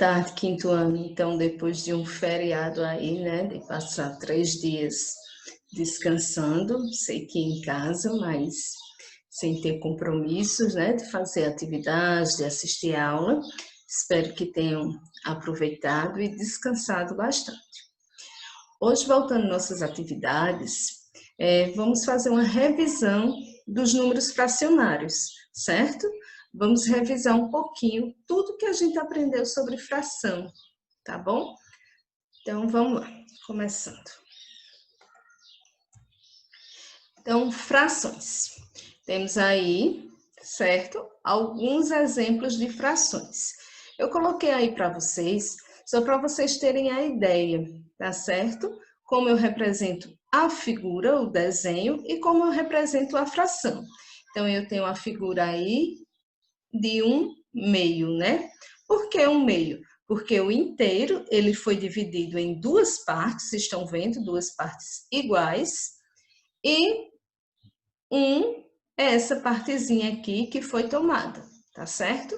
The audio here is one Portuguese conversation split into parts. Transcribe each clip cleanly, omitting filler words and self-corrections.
tarde, quinto ano. Então, depois de um feriado aí, né, de passar 3 dias descansando, sei que em casa, mas sem ter compromissos, né, de fazer atividades, de assistir aula. Espero que tenham aproveitado e descansado bastante. Hoje, voltando às nossas atividades, vamos fazer uma revisão dos números fracionários, certo? Vamos revisar um pouquinho tudo que a gente aprendeu sobre fração, tá bom? Então, vamos lá, começando. Então, frações. Temos aí, certo? Alguns exemplos de frações. Eu coloquei aí para vocês, só para vocês terem a ideia, tá certo? Como eu represento a figura, o desenho, e como eu represento a fração. Então, eu tenho a figura aí de 1/2, né? Por que 1/2? Porque o inteiro, ele foi dividido em duas partes, vocês estão vendo, duas partes iguais, e 1 é essa partezinha aqui que foi tomada, tá certo?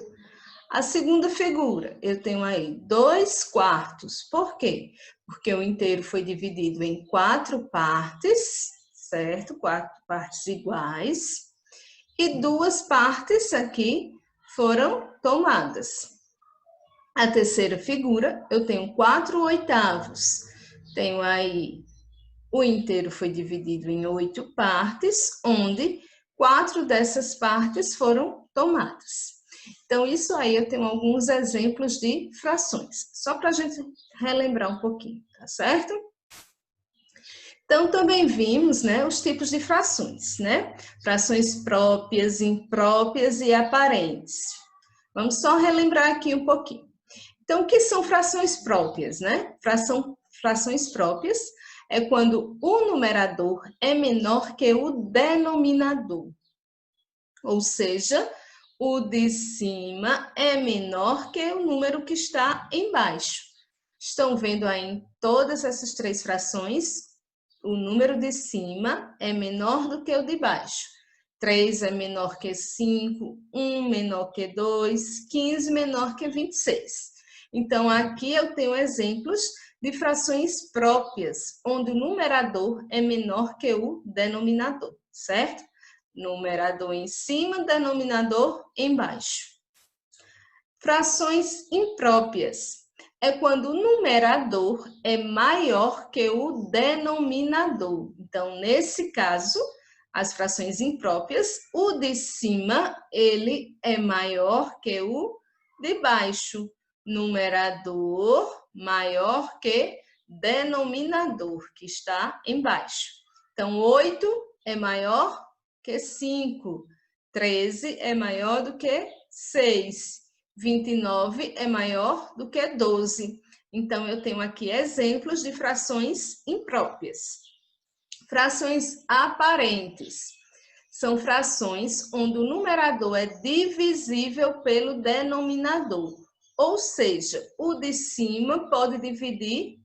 A segunda figura, eu tenho aí 2/4. Por quê? Porque o inteiro foi dividido em 4 partes, certo? 4 partes iguais. E 2 partes aqui foram tomadas. A terceira figura, eu tenho 4/8. Tenho aí, o inteiro foi dividido em 8 partes, onde 4 dessas partes foram tomadas. Então, isso aí eu tenho alguns exemplos de frações, só para a gente relembrar um pouquinho, tá certo? Então, também vimos, né, os tipos de frações, né? Frações próprias, impróprias e aparentes. Vamos só relembrar aqui um pouquinho. Então, o que são frações próprias, né? Frações próprias é quando o numerador é menor que o denominador. Ou seja, o de cima é menor que o número que está embaixo. Estão vendo aí em todas essas 3 frações? O número de cima é menor do que o de baixo. 3 é menor que 5, 1 menor que 2, 15 menor que 26. Então, aqui eu tenho exemplos de frações próprias, onde o numerador é menor que o denominador, certo? Numerador em cima, denominador embaixo. Frações impróprias é quando o numerador é maior que o denominador. Então, nesse caso, as frações impróprias, o de cima, ele é maior que o de baixo. Numerador maior que denominador, que está embaixo. Então, 8 é maior que 5. 13 é maior do que 6. 29 é maior do que 12. Então, eu tenho aqui exemplos de frações impróprias. Frações aparentes. São frações onde o numerador é divisível pelo denominador. Ou seja, o de cima pode dividir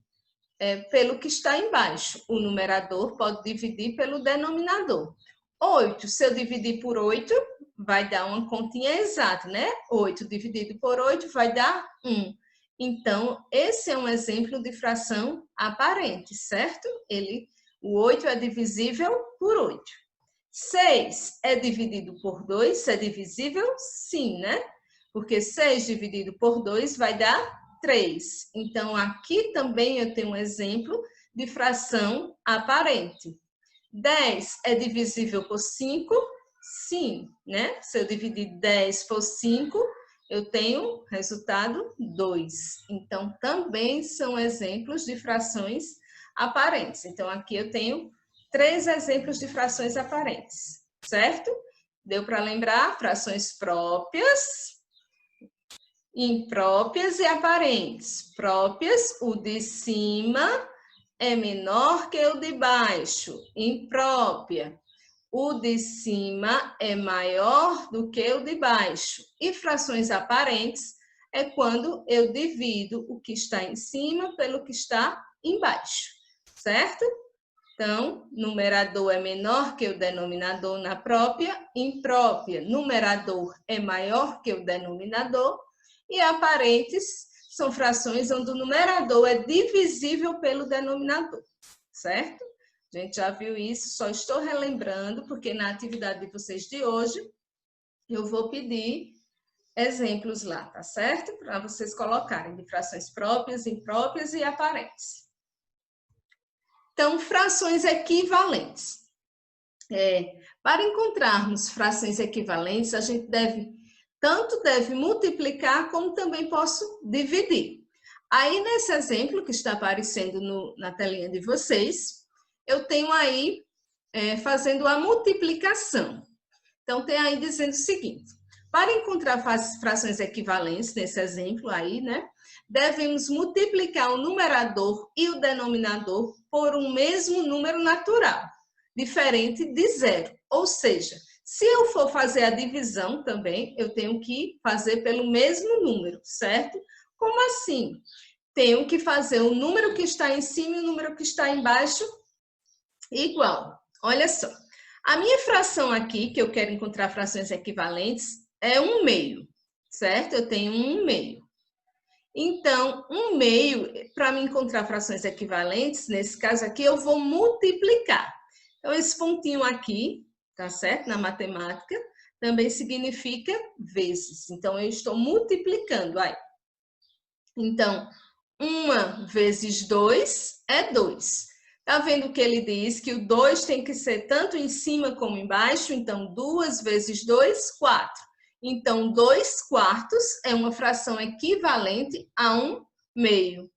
pelo que está embaixo. O numerador pode dividir pelo denominador. 8, se eu dividir por 8, vai dar uma continha exata, né? 8 dividido por 8 vai dar 1. Então, esse é um exemplo de fração aparente, certo? O 8 é divisível por 8. 6 é dividido por 2, é divisível? Sim, né? Porque 6 dividido por 2 vai dar 3. Então, aqui também eu tenho um exemplo de fração aparente. 10 é divisível por 5? Sim, né? Se eu dividir 10 por 5, eu tenho resultado 2. Então, também são exemplos de frações aparentes. Então, aqui eu tenho 3 exemplos de frações aparentes, certo? Deu para lembrar? Frações próprias, impróprias e aparentes. Próprias, o de cima é menor que o de baixo. Imprópria, o de cima é maior do que o de baixo. E frações aparentes é quando eu divido o que está em cima pelo que está embaixo, certo? Então, numerador é menor que o denominador na própria, imprópria, numerador é maior que o denominador, e aparentes são frações onde o numerador é divisível pelo denominador, certo? A gente já viu isso, só estou relembrando, porque na atividade de vocês de hoje, eu vou pedir exemplos lá, tá certo? Para vocês colocarem de frações próprias, impróprias e aparentes. Então, frações equivalentes. Para encontrarmos frações equivalentes, a gente tanto deve multiplicar, como também posso dividir. Aí, nesse exemplo que está aparecendo na telinha de vocês, eu tenho aí fazendo a multiplicação. Então, tem aí dizendo o seguinte: para encontrar frações equivalentes, nesse exemplo aí, né, devemos multiplicar o numerador e o denominador por um mesmo número natural, diferente de zero. Ou seja, se eu for fazer a divisão também, eu tenho que fazer pelo mesmo número, certo? Como assim? Tenho que fazer o número que está em cima e o número que está embaixo igual. Olha só. A minha fração aqui, que eu quero encontrar frações equivalentes, é 1/2, certo? Eu tenho 1/2. Então, 1/2, para me encontrar frações equivalentes, nesse caso aqui, eu vou multiplicar. Então, esse pontinho aqui, tá certo? Na matemática, também significa vezes. Então, eu estou multiplicando aí. Então, 1 vezes 2 é 2. Tá vendo que ele diz que o 2 tem que ser tanto em cima como embaixo? Então, 2 vezes 2, 4. Então, 2/4 é uma fração equivalente a 1/2.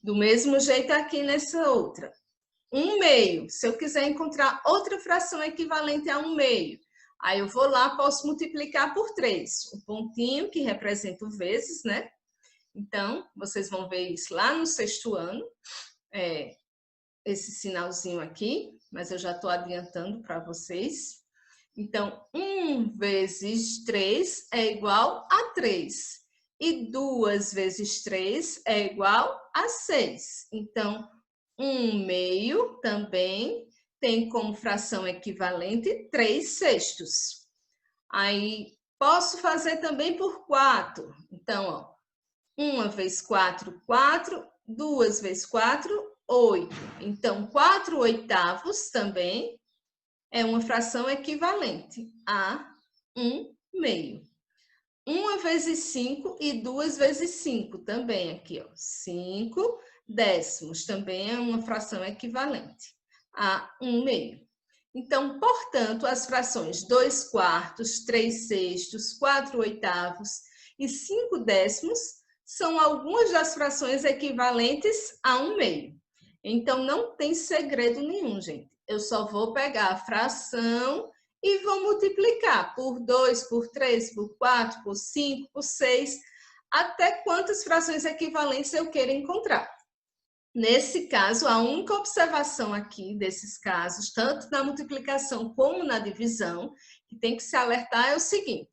Do mesmo jeito aqui nessa outra. 1/2. Se eu quiser encontrar outra fração equivalente a 1/2, aí eu vou lá, posso multiplicar por 3. O pontinho que representa o vezes, né? Então, vocês vão ver isso lá no 6º ano. Esse sinalzinho aqui, mas eu já estou adiantando para vocês. Então, 1 vezes 3 é igual a 3. E 2 vezes 3 é igual a 6. Então, 1/2 também tem como fração equivalente 3/6. Aí, posso fazer também por 4. Então, ó, 1 vezes 4, 4. 2 vezes 4, 8. Então, 4/8 também é uma fração equivalente a 1/2. 1 vezes 5 e 2 vezes 5 também aqui, ó. 5 décimos também é uma fração equivalente a 1/2. Então, portanto, as frações 2/4, 3/6, 4/8 e 5 décimos são algumas das frações equivalentes a 1/2. Então, não tem segredo nenhum, gente. Eu só vou pegar a fração e vou multiplicar por 2, por 3, por 4, por 5, por 6, até quantas frações equivalentes eu queira encontrar. Nesse caso, a única observação aqui desses casos, tanto na multiplicação como na divisão, que tem que se alertar é o seguinte: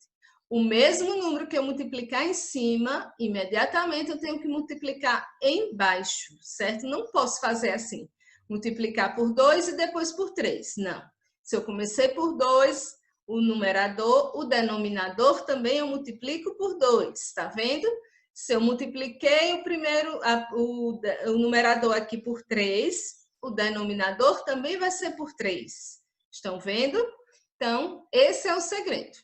o mesmo número que eu multiplicar em cima, imediatamente eu tenho que multiplicar embaixo, certo? Não posso fazer assim, multiplicar por 2 e depois por 3, não. Se eu comecei por 2, o numerador, o denominador também eu multiplico por 2, tá vendo? Se eu multipliquei o numerador aqui por 3, o denominador também vai ser por 3. Estão vendo? Então, esse é o segredo.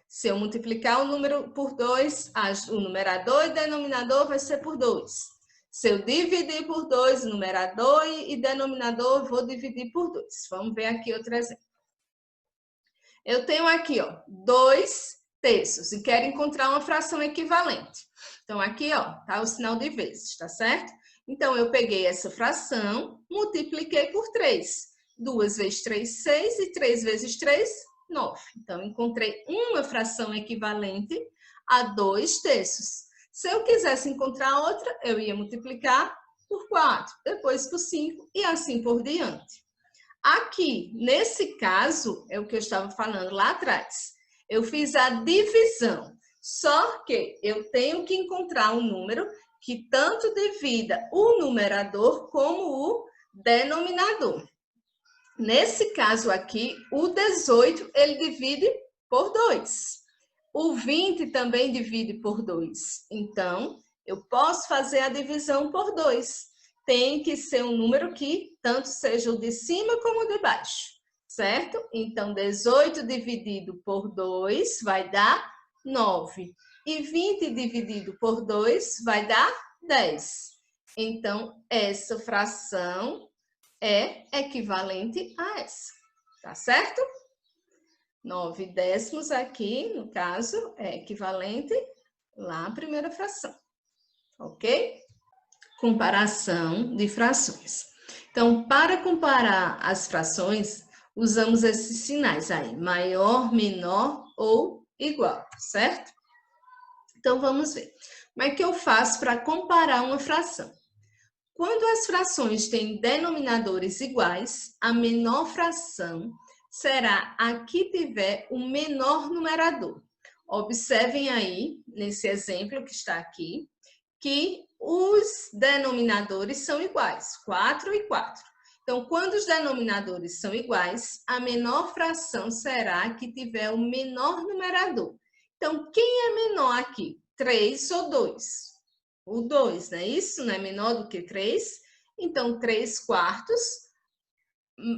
Se eu multiplicar o número por 2, o numerador e denominador vai ser por 2. Se eu dividir por 2, o numerador e denominador, eu vou dividir por 2. Vamos ver aqui outro exemplo. Eu tenho aqui, ó, 2/3 e quero encontrar uma fração equivalente. Então, aqui, ó, tá o sinal de vezes, tá certo? Então, eu peguei essa fração, multipliquei por 3. 2 vezes 3, 6 e 3 vezes 3, 9. Então, encontrei uma fração equivalente a 2/3. Se eu quisesse encontrar outra, eu ia multiplicar por 4, depois por 5 e assim por diante. Aqui, nesse caso, é o que eu estava falando lá atrás. Eu fiz a divisão, só que eu tenho que encontrar um número que tanto divida o numerador como o denominador. Nesse caso aqui, o 18, ele divide por 2. O 20 também divide por 2. Então, Eu posso fazer a divisão por 2. Tem que ser um número que tanto seja o de cima como o de baixo, certo? Então, 18 dividido por 2 vai dar 9. E 20 dividido por 2 vai dar 10. Então, essa fração é equivalente a essa, tá certo? 9 décimos aqui, no caso, é equivalente lá à primeira fração, ok? Comparação de frações. Então, para comparar as frações, usamos esses sinais aí, maior, menor ou igual, certo? Então, vamos ver. Como é que eu faço para comparar uma fração? Quando as frações têm denominadores iguais, a menor fração será a que tiver o menor numerador. Observem aí, nesse exemplo que está aqui, que os denominadores são iguais, 4 e 4. Então, quando os denominadores são iguais, a menor fração será a que tiver o menor numerador. Então, quem é menor aqui? 3 ou 2? O 2, não é isso? Não é menor do que 3? Então, 3 quartos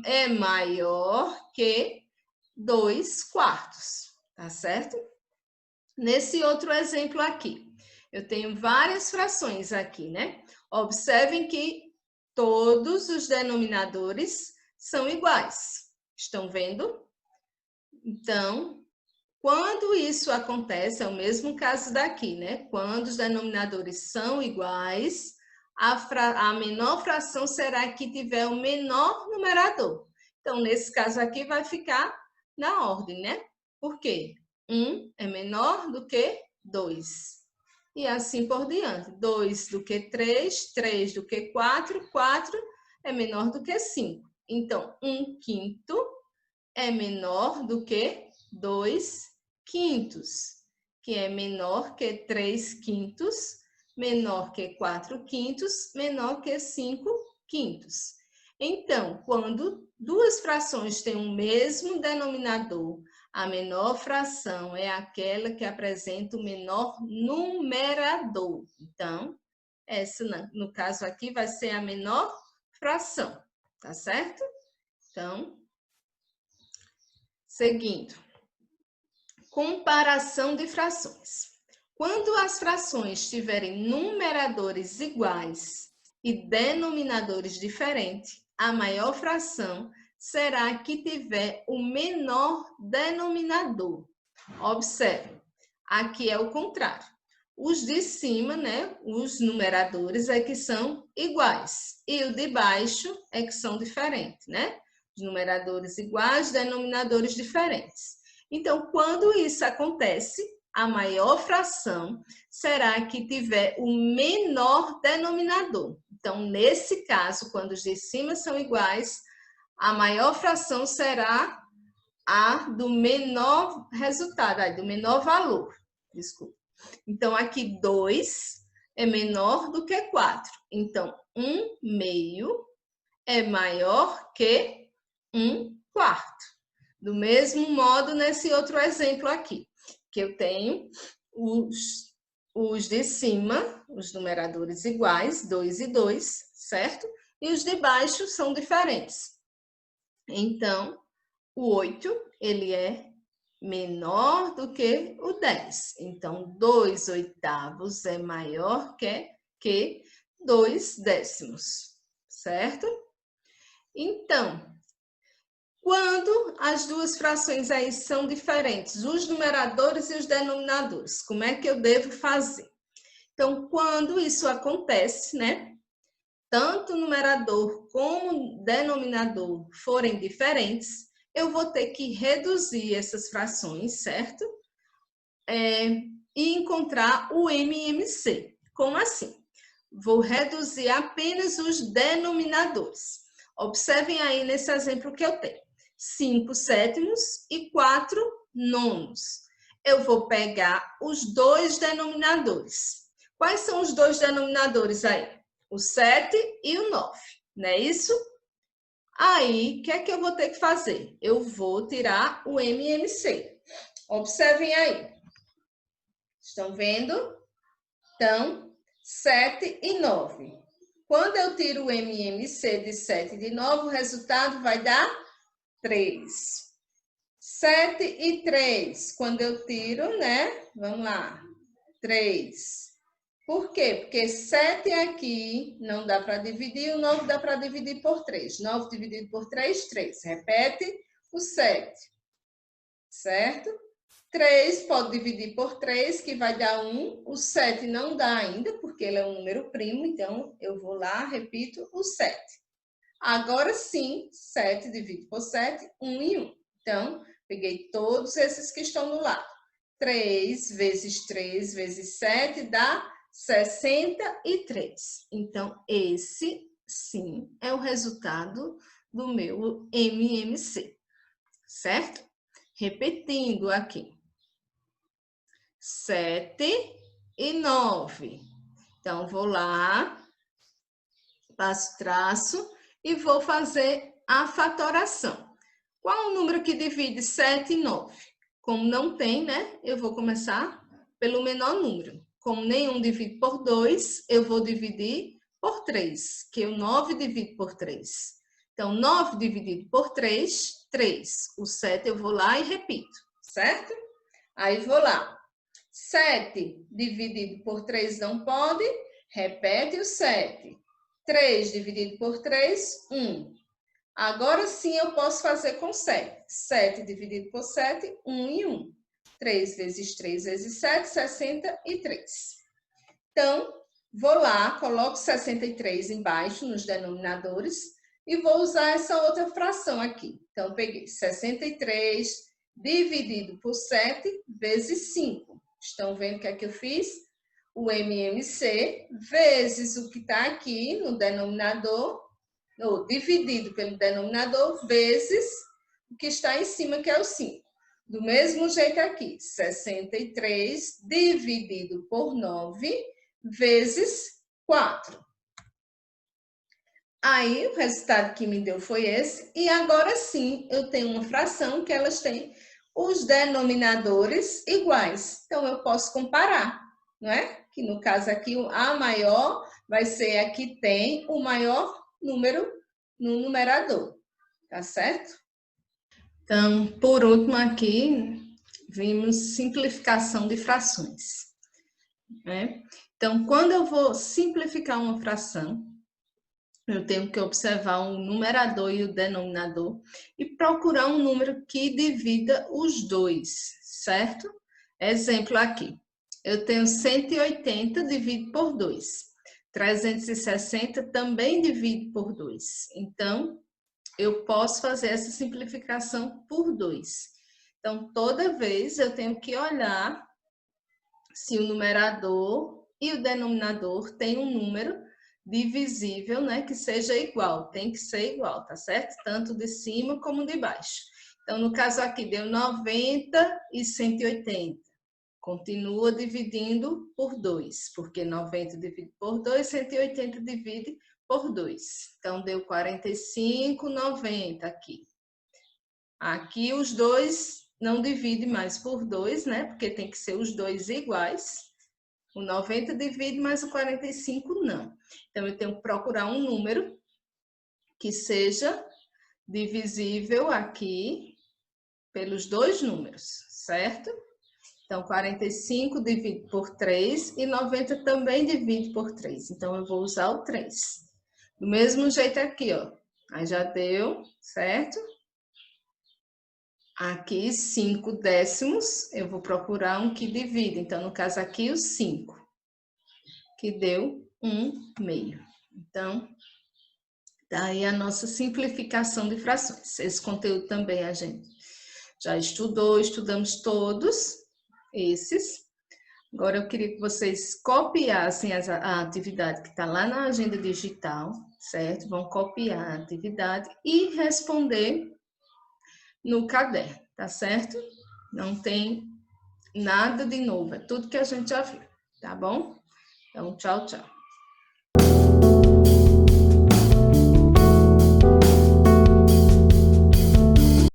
é maior que 2 quartos, tá certo? Nesse outro exemplo aqui, eu tenho várias frações aqui, né? Observem que todos os denominadores são iguais. Estão vendo? Então, quando isso acontece, é o mesmo caso daqui, né? Quando os denominadores são iguais, a menor fração será a que tiver o menor numerador. Então, nesse caso aqui, vai ficar na ordem, né? Por quê? 1 é menor do que 2. E assim por diante. 2 do que 3, 3 do que 4, 4 é menor do que 5. Então, 1/5 é menor do que 2/5, que é menor que 3/5, menor que 4/5, menor que 5/5. Então, quando duas frações têm o mesmo denominador, a menor fração é aquela que apresenta o menor numerador. Então, essa, no caso aqui, vai ser a menor fração, tá certo? Então, seguindo. Comparação de frações. Quando as frações tiverem numeradores iguais e denominadores diferentes, a maior fração será a que tiver o menor denominador. Observe, aqui é o contrário. Os de cima, né, os numeradores é que são iguais e o de baixo é que são diferentes, né? Os numeradores iguais, denominadores diferentes. Então, quando isso acontece, a maior fração será a que tiver o menor denominador. Então, nesse caso, quando os de cima são iguais, a maior fração será a do menor resultado, do menor valor. Desculpa. Então, aqui 2 é menor do que 4. Então, 1/2 é maior que 1/4. Do mesmo modo, nesse outro exemplo aqui, que eu tenho os de cima, os numeradores iguais, 2 e 2, certo? E os de baixo são diferentes. Então, o 8, ele é menor do que o 10. Então, 2/8 é maior que 2/10, certo? Então, quando as duas frações aí são diferentes, os numeradores e os denominadores, como é que eu devo fazer? Então, quando isso acontece, né? Tanto o numerador como o denominador forem diferentes, eu vou ter que reduzir essas frações, certo? E encontrar o MMC. Como assim? Vou reduzir apenas os denominadores. Observem aí nesse exemplo que eu tenho. 5/7 e 4/9. Eu vou pegar os dois denominadores. Quais são os dois denominadores aí? O 7 e o 9, não é isso? Aí, o que é que eu vou ter que fazer? Eu vou tirar o MMC. Observem aí. Estão vendo? Então, 7 e 9. Quando eu tiro o MMC de 7 de 9, o resultado vai dar 3. 7 e 3. Quando eu tiro, né? Vamos lá. 3. Por quê? Porque 7 aqui não dá para dividir, o 9 dá para dividir por 3. 9 dividido por 3, 3. Repete o 7. Certo? 3 pode dividir por 3, que vai dar 1. O 7 não dá ainda, porque ele é um número primo, então eu vou lá, repito o 7. Agora sim, 7 dividido por 7, 1 e 1. Então, peguei todos esses que estão no lado. 3 vezes 3 vezes 7 dá 63. Então, esse sim é o resultado do meu MMC, certo? Repetindo aqui. 7 e 9. Então, vou lá, passo traço e vou fazer a fatoração. Qual o número que divide 7 e 9? Como não tem, né? Eu vou começar pelo menor número. Como nenhum divide por 2, eu vou dividir por 3, que o 9 divide por 3. Então, 9 dividido por 3, 3. O 7 eu vou lá e repito, certo? Aí vou lá. 7 dividido por 3 não pode, repete o 7. 3 dividido por 3, 1. Agora sim eu posso fazer com 7. 7 dividido por 7, 1 e 1. 3 vezes 3 vezes 7, 63. Então, vou lá, coloco 63 embaixo nos denominadores e vou usar essa outra fração aqui. Então, peguei 63 dividido por 7 vezes 5. Estão vendo o que é que eu fiz? O MMC vezes o que está aqui no denominador, ou dividido pelo denominador, vezes o que está em cima, que é o 5. Do mesmo jeito aqui, 63 dividido por 9 vezes 4. Aí, o resultado que me deu foi esse. E agora sim, eu tenho uma fração que elas têm os denominadores iguais. Então, eu posso comparar, não é? Que no caso aqui, a maior vai ser a que tem o maior número no numerador, tá certo? Então, por último aqui, vimos simplificação de frações, né? Então, quando eu vou simplificar uma fração, eu tenho que observar o numerador e o denominador e procurar um número que divida os dois, certo? Exemplo aqui. Eu tenho 180 dividido por 2. 360 também divide por 2. Então, eu posso fazer essa simplificação por 2. Então, toda vez eu tenho que olhar se o numerador e o denominador têm um número divisível, né, que seja igual, tem que ser igual, tá certo? Tanto de cima como de baixo. Então, no caso aqui, deu 90 e 180. Continua dividindo por 2, porque 90 divide por 2, 180 divide por 2. Então, deu 45, 90 aqui. Aqui os dois não dividem mais por 2, né? Porque tem que ser os dois iguais. O 90 divide, mas o 45 não. Então, eu tenho que procurar um número que seja divisível aqui pelos dois números, certo? Então, 45 divide por 3 e 90 também divide por 3. Então, eu vou usar o 3. Do mesmo jeito aqui, ó. Aí já deu, certo? Aqui, 5 décimos, eu vou procurar um que divide. Então, no caso aqui, o 5, que deu 1/2. Então, daí a nossa simplificação de frações. Esse conteúdo também a gente já estudamos todos esses. Agora, eu queria que vocês copiassem a atividade que está lá na agenda digital, certo? Vão copiar a atividade e responder no caderno, tá certo? Não tem nada de novo, é tudo que a gente já viu, tá bom? Então, tchau, tchau.